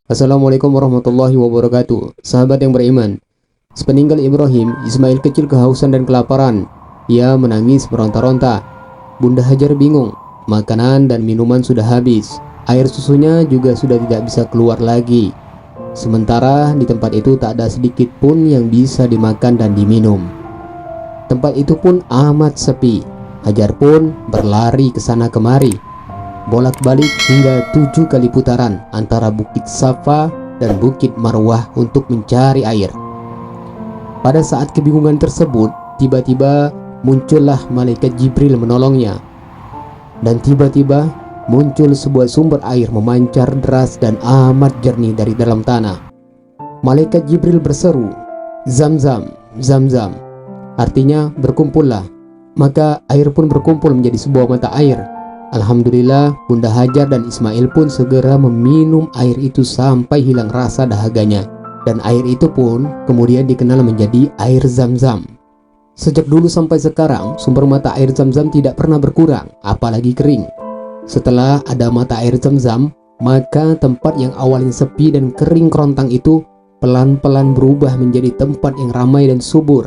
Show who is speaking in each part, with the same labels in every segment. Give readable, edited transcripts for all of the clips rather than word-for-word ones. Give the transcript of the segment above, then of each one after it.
Speaker 1: Assalamualaikum warahmatullahi wabarakatuh. Sahabat yang beriman, sepeninggal Ibrahim, Ismail kecil kehausan dan kelaparan. Ia menangis meronta-ronta. Bunda Hajar bingung, makanan dan minuman sudah habis. Air susunya juga sudah tidak bisa keluar lagi. Sementara di tempat itu tak ada sedikit pun yang bisa dimakan dan diminum. Tempat itu pun amat sepi. Hajar pun berlari ke sana kemari, bolak-balik hingga 7 kali putaran antara Bukit Safa dan Bukit Marwah untuk mencari air. Pada saat kebingungan tersebut, tiba-tiba muncullah malaikat Jibril menolongnya. Dan tiba-tiba muncul sebuah sumber air memancar deras dan amat jernih dari dalam tanah. Malaikat Jibril berseru, "Zam-zam, zam-zam." Artinya berkumpullah. Maka air pun berkumpul menjadi sebuah mata air. Alhamdulillah, Bunda Hajar dan Ismail pun segera meminum air itu sampai hilang rasa dahaganya. Dan air itu pun kemudian dikenal menjadi air Zam-zam. Sejak dulu sampai sekarang, sumber mata air Zam-zam tidak pernah berkurang, apalagi kering. Setelah ada mata air Zam-zam, maka tempat yang awalnya sepi dan kering kerontang itu pelan-pelan berubah menjadi tempat yang ramai dan subur.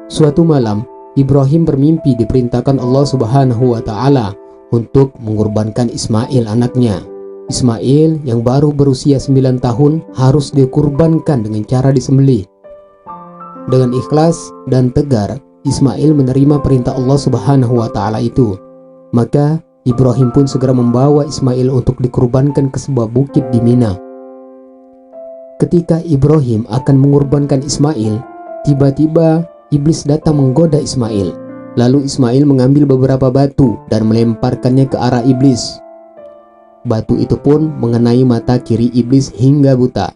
Speaker 1: Suatu malam, Ibrahim bermimpi diperintahkan Allah Subhanahu wa Ta'ala untuk mengorbankan Ismail anaknya. Ismail yang baru berusia 9 tahun harus dikurbankan dengan cara disembelih. Dengan ikhlas dan tegar, Ismail menerima perintah Allah Subhanahu wa Ta'ala itu. Maka Ibrahim pun segera membawa Ismail untuk dikurbankan ke sebuah bukit di Mina. Ketika Ibrahim akan mengorbankan Ismail, tiba-tiba iblis datang menggoda Ismail. Lalu Ismail mengambil beberapa batu dan melemparkannya ke arah iblis. Batu itu pun mengenai mata kiri iblis hingga buta.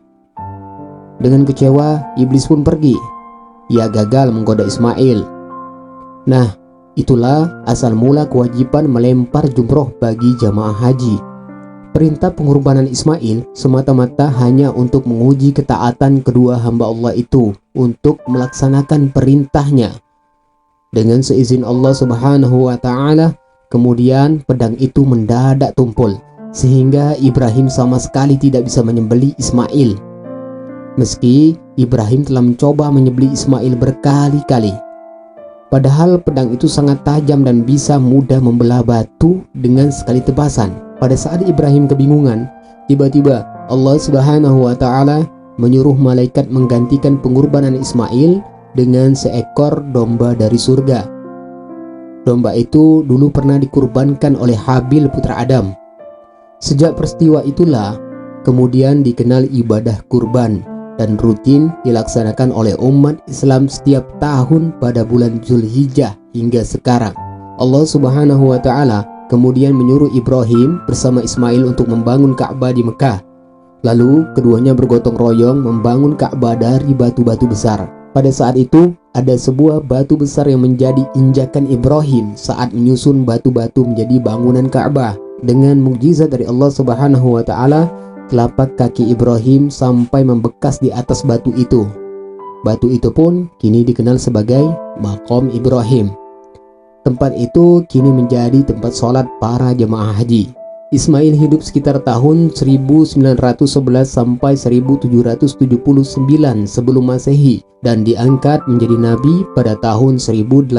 Speaker 1: Dengan kecewa, iblis pun pergi. Ia gagal menggoda Ismail. Nah, itulah asal mula kewajiban melempar jumroh bagi jamaah haji. Perintah pengorbanan Ismail semata-mata hanya untuk menguji ketaatan kedua hamba Allah itu untuk melaksanakan perintahnya. Dengan seizin Allah Subhanahu wa Ta'ala, kemudian pedang itu mendadak tumpul sehingga Ibrahim sama sekali tidak bisa menyembelih Ismail. Meski Ibrahim telah mencoba menyembelih Ismail berkali-kali. Padahal pedang itu sangat tajam dan bisa mudah membelah batu dengan sekali tebasan. Pada saat Ibrahim kebingungan, tiba-tiba Allah Subhanahu wa Ta'ala menyuruh malaikat menggantikan pengorbanan Ismail dengan seekor domba dari surga. Domba itu dulu pernah dikurbankan oleh Habil putra Adam. Sejak peristiwa itulah kemudian dikenal ibadah kurban dan rutin dilaksanakan oleh umat Islam setiap tahun pada bulan Zulhijjah hingga sekarang. Allah Subhanahu wa Ta'ala kemudian menyuruh Ibrahim bersama Ismail untuk membangun Ka'bah di Mekah. Lalu keduanya bergotong royong membangun Ka'bah dari batu-batu besar. Pada saat itu ada sebuah batu besar yang menjadi injakan Ibrahim saat menyusun batu-batu menjadi bangunan Ka'bah. Dengan mukjizat dari Allah Subhanahu wa Ta'ala, telapak kaki Ibrahim sampai membekas di atas batu itu. Batu itu pun kini dikenal sebagai Maqam Ibrahim. Tempat itu kini menjadi tempat sholat para jemaah haji. Ismail hidup sekitar tahun 1911 sampai 1779 sebelum Masehi dan diangkat menjadi nabi pada tahun 1850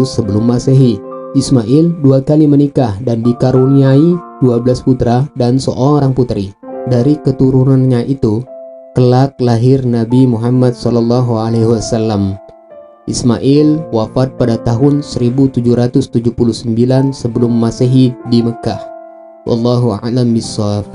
Speaker 1: sebelum Masehi. Ismail 2 kali menikah dan dikaruniai 12 putra dan seorang putri. Dari keturunannya itu kelak lahir Nabi Muhammad SAW. Ismail wafat pada tahun 1779 sebelum Masehi di Mekah. Wallahu a'lam bishawab.